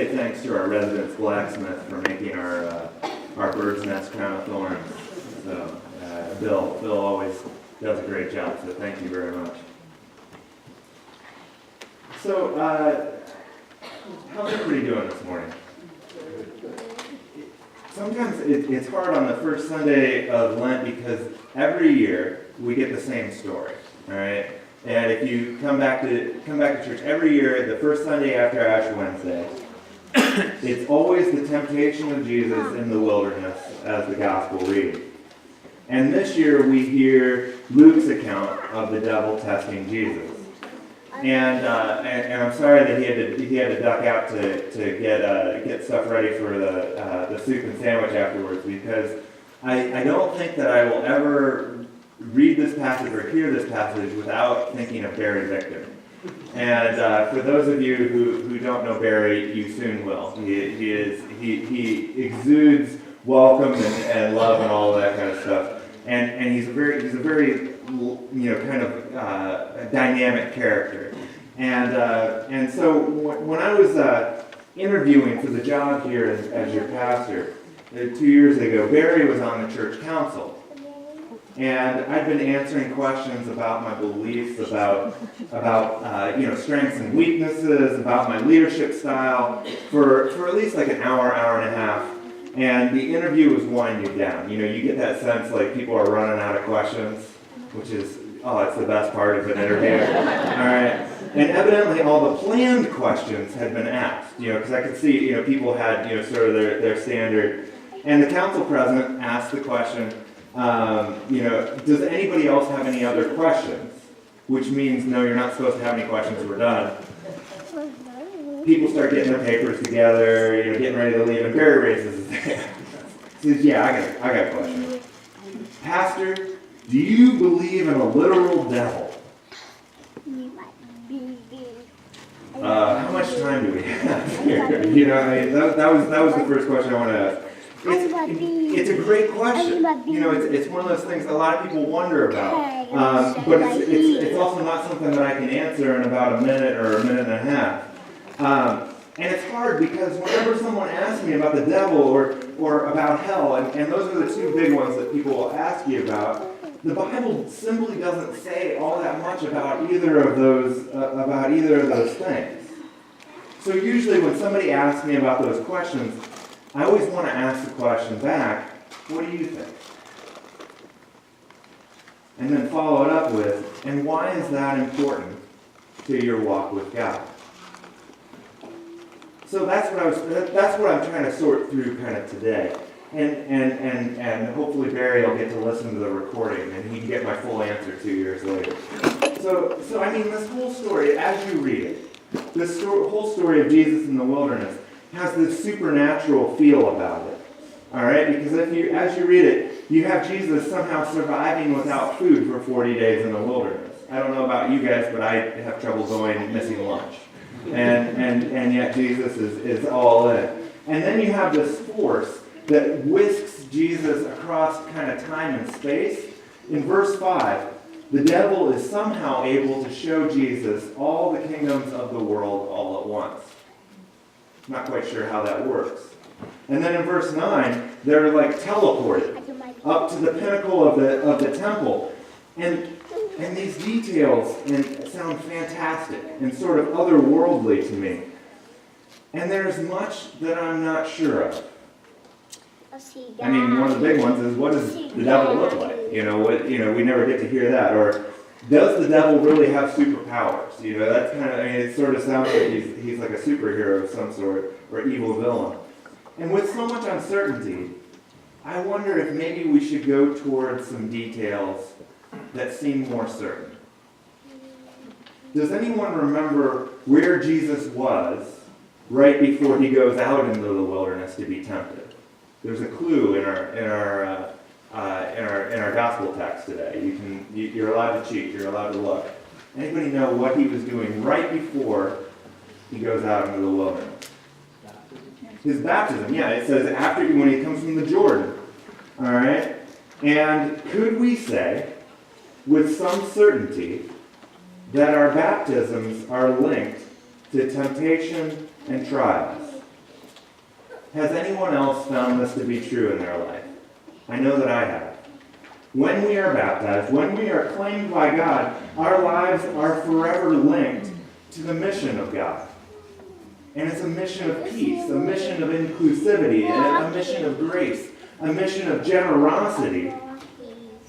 say thanks to our resident blacksmith for making our bird's nest crown of thorns. So Bill always does a great job, so thank you very much. So, how's everybody doing this morning? Sometimes it's hard on the first Sunday of Lent because every year we get the same story, all right? And if you come back to church every year, the first Sunday after Ash Wednesday, it's always the temptation of Jesus in the wilderness as the gospel reading. And this year we hear Luke's account of the devil testing Jesus. And I'm sorry that he had to duck out to get stuff ready for the soup and sandwich afterwards, because I don't think that I will ever read this passage or hear this passage without thinking of Barry Victor. And for those of you who don't know Barry, you soon will. He exudes welcome and love and all that kind of stuff. And he's a very kind of a dynamic character. And so when I was interviewing for the job here as your pastor 2 years ago, Barry was on the church council. And I've been answering questions about my beliefs, about strengths and weaknesses, about my leadership style for at least like an hour and a half. And the interview was winding down. You get that sense like people are running out of questions, which is, it's the best part of an interview. All right. And evidently all the planned questions had been asked, because I could see, people had, sort of their standard. And the council president asked the question, does anybody else have any other questions? Which means, no, you're not supposed to have any questions, we're done. People start getting their papers together, getting ready to leave, and Barry raises his hand. He says, yeah, I got a question. Pastor, do you believe in a literal devil? How much time do we have here? That was the first question I want to ask. It's a great question. It's one of those things a lot of people wonder about. But it's also not something that I can answer in about a minute or a minute and a half. And it's hard because whenever someone asks me about the devil or about hell, and those are the two big ones that people will ask you about, the Bible simply doesn't say all that much about either of those things. So usually when somebody asks me about those questions, I always want to ask the question back, what do you think? And then follow it up with, and why is that important to your walk with God? So that's what I'm trying to sort through kind of today. And hopefully Barry will get to listen to the recording and he can get my full answer 2 years later. So I mean, this whole story, as you read it, this whole story of Jesus in the wilderness has this supernatural feel about it. All right? Because as you read it, you have Jesus somehow surviving without food for 40 days in the wilderness. I don't know about you guys, but I have trouble missing lunch. And yet Jesus is all in. And then you have this force that whisks Jesus across kind of time and space. In verse 5, the devil is somehow able to show Jesus all the kingdoms of the world all at once. Not quite sure how that works. And then in verse 9, they're like teleported up to the pinnacle of the temple. And these details sound fantastic and sort of otherworldly to me. And there's much that I'm not sure of. I mean, one of the big ones is, what does the devil look like? We never get to hear that. Or does the devil really have superpowers? That's kind of, it sort of sounds like he's like a superhero of some sort, or evil villain. And with so much uncertainty, I wonder if maybe we should go towards some details that seem more certain. Does anyone remember where Jesus was right before he goes out into the wilderness to be tempted? There's a clue in our gospel text today. You're allowed to cheat. You're allowed to look. Anybody know what he was doing right before he goes out into the wilderness? His baptism. Yeah, it says when he comes from the Jordan. All right. And could we say, with some certainty, that our baptisms are linked to temptation and trials? Has anyone else found this to be true in their life? I know that I have. When we are baptized, when we are claimed by God, our lives are forever linked to the mission of God. And it's a mission of peace, a mission of inclusivity, and a mission of grace, a mission of generosity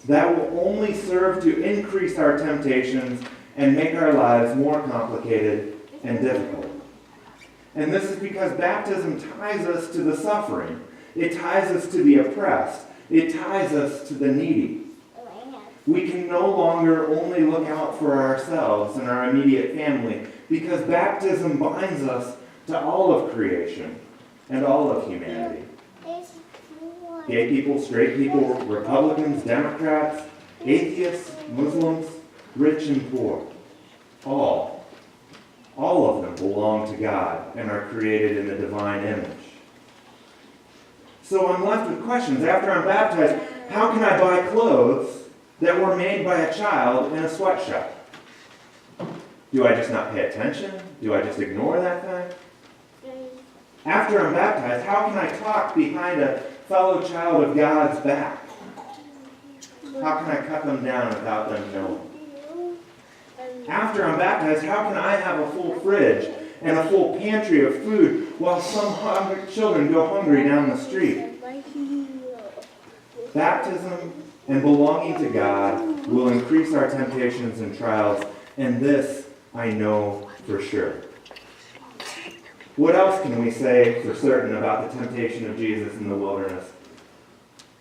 that will only serve to increase our temptations and make our lives more complicated and difficult. And this is because baptism ties us to the suffering. It ties us to the oppressed. It ties us to the needy. We can no longer only look out for ourselves and our immediate family, because baptism binds us to all of creation and all of humanity. Gay people, straight people, Republicans, Democrats, atheists, Muslims, rich and poor. All of them belong to God and are created in the divine image. So I'm left with questions. After I'm baptized, how can I buy clothes that were made by a child in a sweatshop? Do I just not pay attention? Do I just ignore that fact? After I'm baptized, how can I talk behind a fellow child of God's back? How can I cut them down without them knowing? After I'm baptized, how can I have a full fridge and a full pantry of food while some children go hungry down the street? Baptism and belonging to God will increase our temptations and trials, and this I know for sure. What else can we say for certain about the temptation of Jesus in the wilderness?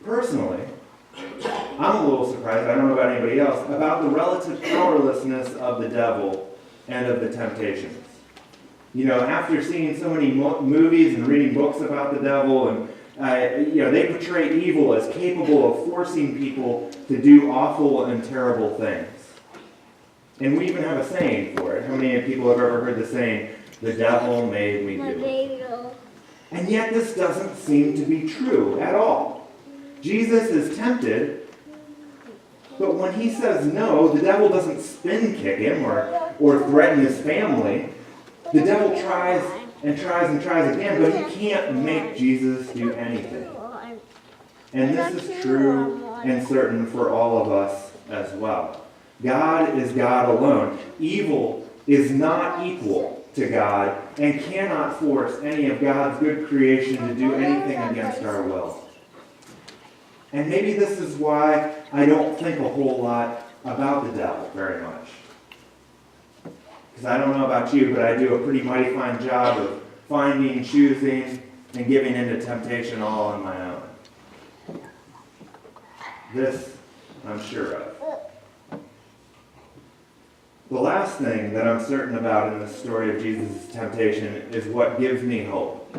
Personally, I'm a little surprised, I don't know about anybody else, about the relative powerlessness of the devil and of the temptations. You know, after seeing so many movies and reading books about the devil, and they portray evil as capable of forcing people to do awful and terrible things. And we even have a saying for it. How many people have ever heard the saying, "The devil made me do it"? And yet this doesn't seem to be true at all. Jesus is tempted, but when he says no, the devil doesn't spin kick him or threaten his family. The devil tries and tries and tries again, but he can't make Jesus do anything. And this is true and certain for all of us as well. God is God alone. Evil is not equal to God and cannot force any of God's good creation to do anything against our will. And maybe this is why I don't think a whole lot about the devil very much. Because I don't know about you, but I do a pretty mighty fine job of finding, choosing, and giving into temptation all on my own. This I'm sure of. The last thing that I'm certain about in the story of Jesus' temptation is what gives me hope,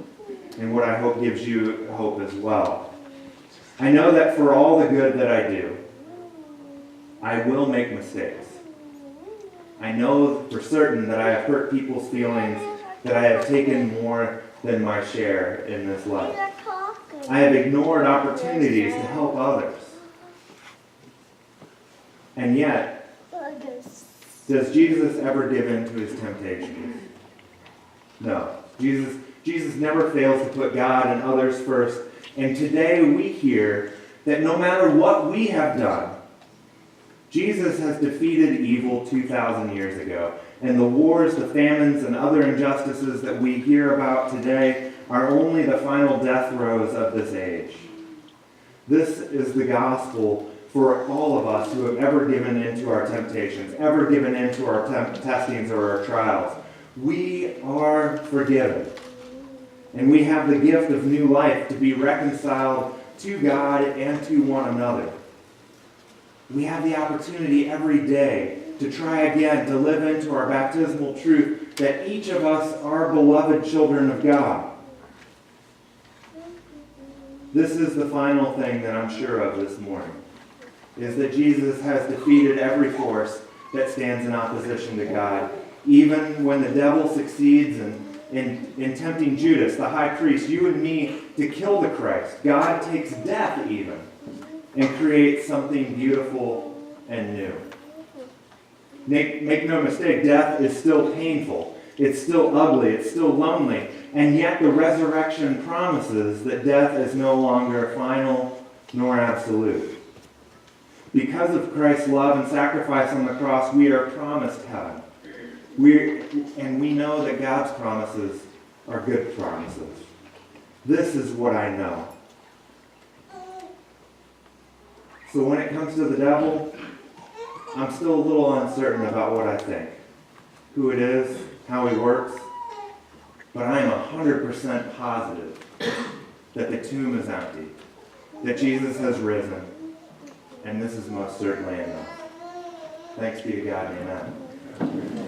and what I hope gives you hope as well. I know that for all the good that I do, I will make mistakes. I know for certain that I have hurt people's feelings, that I have taken more than my share in this life. I have ignored opportunities to help others. And yet, does Jesus ever give in to his temptations? No. Jesus never fails to put God and others first. And today we hear that no matter what we have done, Jesus has defeated evil 2,000 years ago. And the wars, the famines, and other injustices that we hear about today are only the final death throes of this age. This is the gospel for all of us who have ever given in to our temptations, ever given in to our testings or our trials. We are forgiven. And we have the gift of new life to be reconciled to God and to one another. We have the opportunity every day to try again to live into our baptismal truth that each of us are beloved children of God. This is the final thing that I'm sure of this morning, is that Jesus has defeated every force that stands in opposition to God, even when the devil succeeds in tempting Judas, the high priest, you and me, to kill the Christ. God takes death even and creates something beautiful and new. Make no mistake, death is still painful. It's still ugly. It's still lonely. And yet the resurrection promises that death is no longer final nor absolute. Because of Christ's love and sacrifice on the cross, we are promised heaven. And we know that God's promises are good promises. This is what I know. So when it comes to the devil, I'm still a little uncertain about what I think. Who it is, how he works. But I am 100% positive that the tomb is empty. That Jesus has risen. And this is most certainly enough. Thanks be to God, amen.